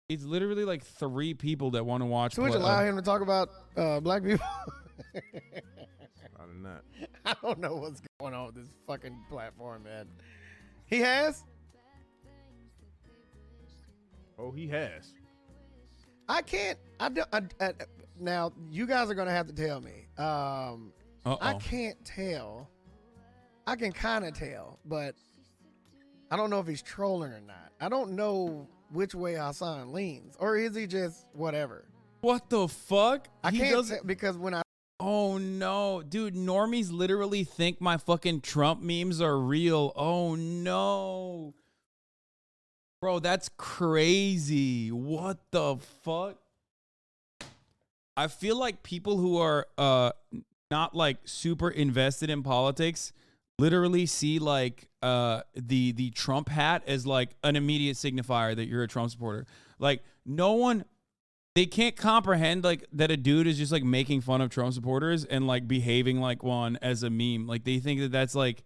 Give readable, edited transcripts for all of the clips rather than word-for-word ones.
It's literally like 3 people that want to watch. Twitch allow him to talk about black people. Other than that, I don't know what's going on with this fucking platform, man. He has. oh, he has. I can't. Now you guys are gonna have to tell me. I can't tell. I can kind of tell, but I don't know if he's trolling or not. I don't know which way Hasan leans, or is he just whatever? What the fuck? I can't tell because when I. Oh no, dude! Normies literally think my fucking Trump memes are real. Oh no, bro, that's crazy. What the fuck? I feel like people who are not like super invested in politics literally see like the Trump hat as like an immediate signifier that you're a Trump supporter. Like no one, they can't comprehend like that a dude is just like making fun of Trump supporters and like behaving like one as a meme. Like they think that that's like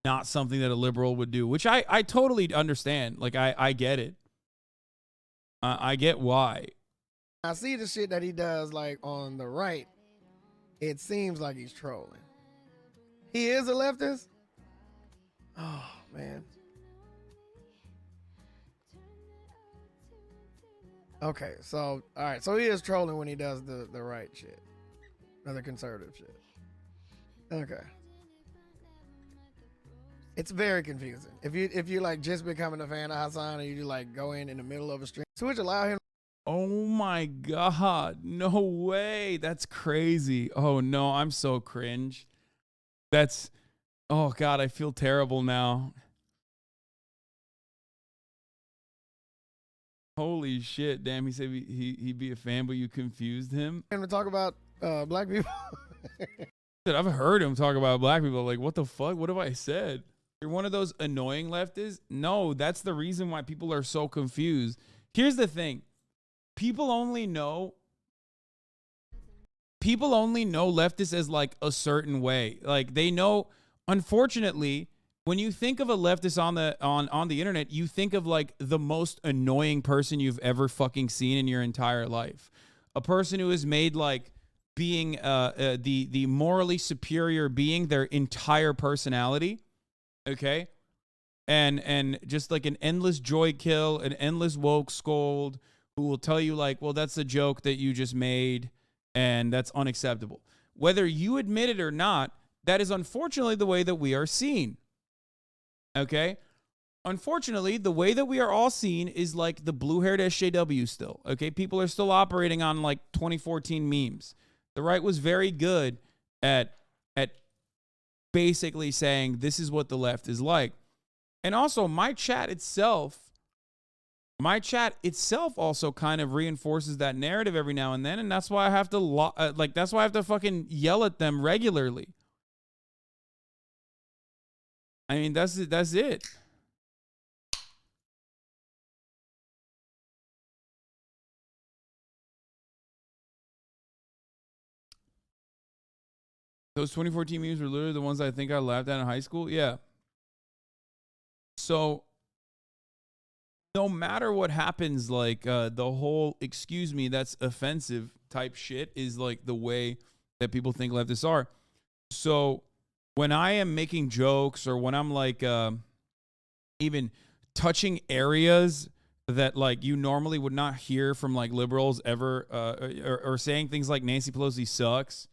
not something that a liberal would do, which I totally understand. Like I get it. I get why. I see the shit that he does like on the right. It seems like he's trolling. He is a leftist? Oh, man. Okay, so, all right. So he is trolling when he does the right shit. Or the conservative shit. Okay. It's very confusing. If you like just becoming a fan of Hasan and you like go in the middle of a stream, Twitch allow him. Oh my God. No way. That's crazy. Oh no, I'm so cringe. That's, oh God, I feel terrible now. Holy shit. Damn, he said he'd be a fan, but you confused him. And to talk about black people. Dude, I've heard him talk about black people. Like, what the fuck? What have I said? You're one of those annoying leftists? No, that's the reason why people are so confused. Here's the thing. People only know leftists as like a certain way. Like they know, unfortunately, when you think of a leftist on the internet, you think of like the most annoying person you've ever fucking seen in your entire life. A person who has made like being the morally superior being their entire personality. Okay? And just like an endless joy kill, an endless woke scold, who will tell you like, well, that's a joke that you just made and that's unacceptable. Whether you admit it or not, that is unfortunately the way that we are seen. Okay? Unfortunately, the way that we are all seen is like the blue-haired SJW still. Okay? People are still operating on like 2014 memes. The right was very good at basically saying this is what the left is like. And also my chat itself also kind of reinforces that narrative every now and then, and that's why I have to that's why I have to fucking yell at them regularly. I mean, that's it. Those 2014 memes were literally the ones I think I laughed at in high school. Yeah. So no matter what happens, like the whole excuse me, that's offensive type shit is like the way that people think leftists are. So when I am making jokes or when I'm like even touching areas that like you normally would not hear from like liberals ever or saying things like Nancy Pelosi sucks.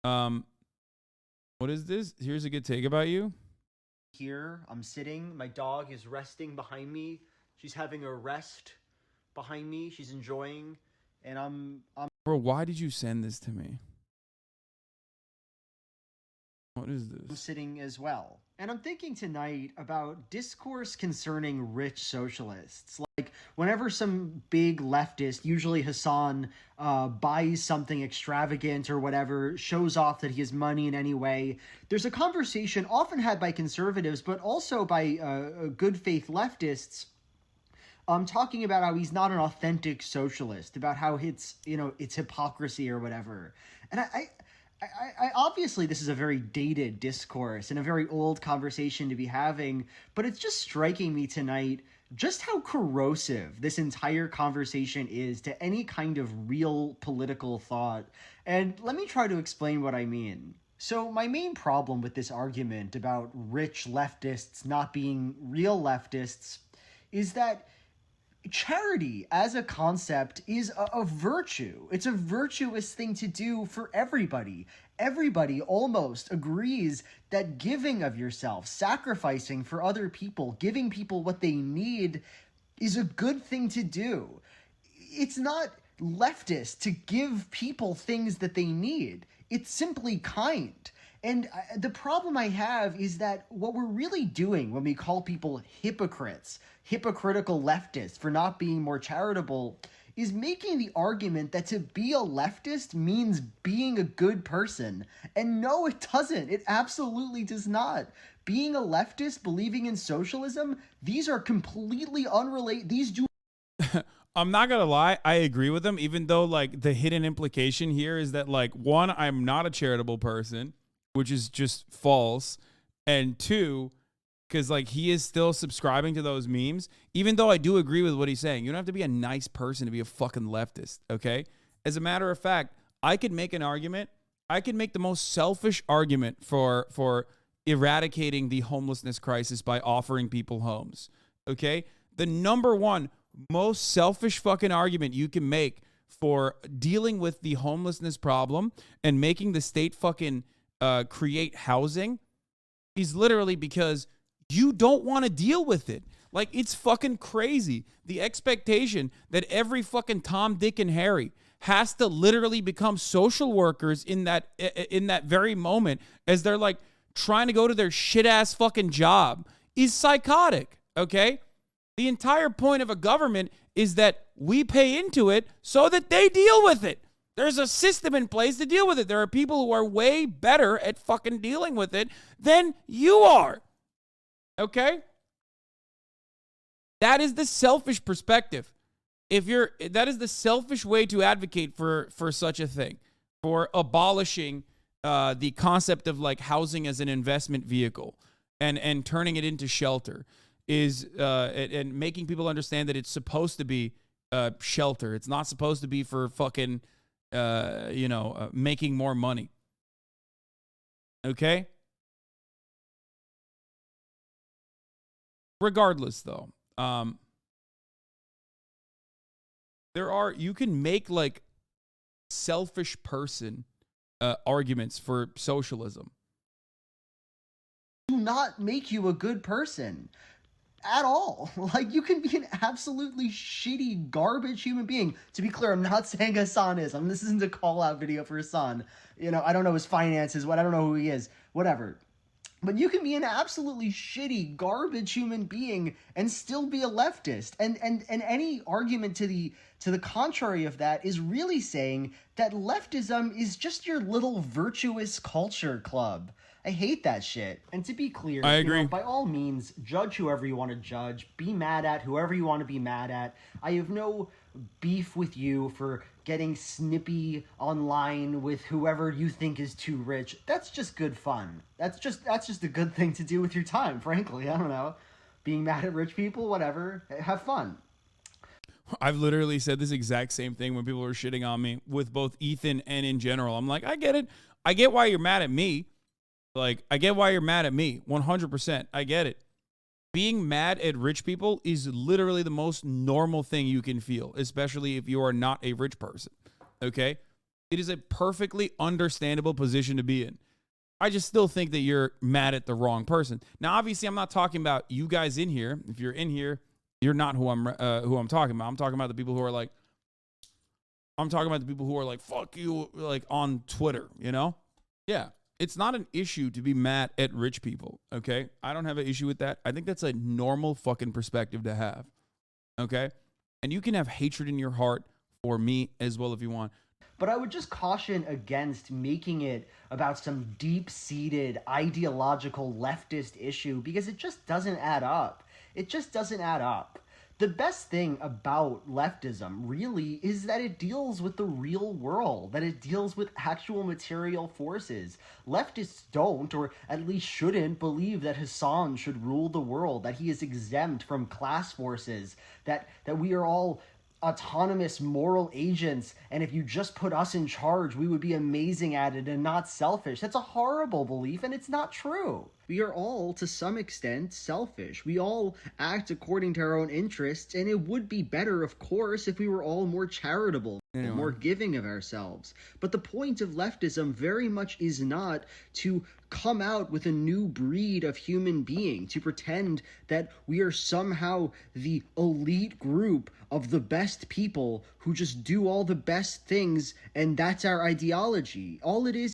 What is this? Here's a good take about you. Here, I'm sitting. My dog is resting behind me. She's having a rest behind me. She's enjoying, and I'm. Bro, why did you send this to me? What is this? I'm sitting as well. And I'm thinking tonight about discourse concerning rich socialists. Like, whenever some big leftist, usually Hasan, buys something extravagant or whatever, shows off that he has money in any way, there's a conversation often had by conservatives, but also by good faith leftists, talking about how he's not an authentic socialist, about how it's hypocrisy or whatever. And I obviously this is a very dated discourse and a very old conversation to be having, but it's just striking me tonight just how corrosive this entire conversation is to any kind of real political thought. And let me try to explain what I mean. So my main problem with this argument about rich leftists not being real leftists is that charity as a concept is a virtue. It's a virtuous thing to do for everybody. Everybody almost agrees that giving of yourself, sacrificing for other people, giving people what they need is a good thing to do. It's not leftist to give people things that they need. It's simply kind. And the problem I have is that what we're really doing when we call people hypocrites, hypocritical leftists for not being more charitable, is making the argument that to be a leftist means being a good person. And no, it doesn't. It absolutely does not. Being a leftist, believing in socialism, these are completely unrelated. These do. I'm not gonna lie, I agree with them, even though like the hidden implication here is that like, one, I'm not a charitable person, which is just false, and two, because like he is still subscribing to those memes, even though I do agree with what he's saying. You don't have to be a nice person to be a fucking leftist, okay? As a matter of fact, I could make an argument. I could make the most selfish argument for eradicating the homelessness crisis by offering people homes, okay? The number one most selfish fucking argument you can make for dealing with the homelessness problem and making the state fucking create housing is literally because you don't want to deal with it. Like, it's fucking crazy. The expectation that every fucking Tom, Dick, and Harry has to literally become social workers in that very moment as they're like trying to go to their shit ass fucking job is psychotic. Okay. The entire point of a government is that we pay into it so that they deal with it. There's a system in place to deal with it. There are people who are way better at fucking dealing with it than you are. Okay? That is the selfish perspective. That is the selfish way to advocate for such a thing, for abolishing the concept of like housing as an investment vehicle and turning it into shelter. Is and making people understand that it's supposed to be shelter. It's not supposed to be for fucking, making more money. Okay? Regardless, though, you can make like selfish person arguments for socialism. Do not make you a good person. At all. Like, you can be an absolutely shitty, garbage human being. To be clear, I'm not saying Hasan is. This isn't a call-out video for Hasan. I don't know his finances, I don't know who he is, whatever. But you can be an absolutely shitty, garbage human being and still be a leftist. And any argument to the contrary of that is really saying that leftism is just your little virtuous culture club. I hate that shit. And to be clear, I agree. By all means, judge whoever you want to judge. Be mad at whoever you want to be mad at. I have no beef with you for getting snippy online with whoever you think is too rich. That's just good fun. That's just a good thing to do with your time, frankly. I don't know. Being mad at rich people, whatever. Have fun. I've literally said this exact same thing when people were shitting on me with both Ethan and in general. I'm like, I get it. I get why you're mad at me. Like, I get why you're mad at me. 100%. I get it. Being mad at rich people is literally the most normal thing you can feel, especially if you are not a rich person. Okay? It is a perfectly understandable position to be in. I just still think that you're mad at the wrong person. Now, obviously, I'm not talking about you guys in here. If you're in here, you're not who I'm talking about. I'm talking about the people who are like, fuck you, like on Twitter, Yeah. It's not an issue to be mad at rich people, okay? I don't have an issue with that. I think that's a normal fucking perspective to have, okay? And you can have hatred in your heart for me as well if you want. But I would just caution against making it about some deep-seated ideological leftist issue because it just doesn't add up. It just doesn't add up. The best thing about leftism really is that it deals with the real world, that it deals with actual material forces. Leftists don't, or at least shouldn't, believe that Hasan should rule the world, that he is exempt from class forces, that we are all autonomous moral agents, and if you just put us in charge, we would be amazing at it and not selfish. That's a horrible belief, and it's not true. We are all, to some extent, selfish. We all act according to our own interests, and it would be better, of course, if we were all more charitable, more giving of ourselves. But the point of leftism very much is not to come out with a new breed of human being, to pretend that we are somehow the elite group of the best people who just do all the best things, and that's our ideology. All it is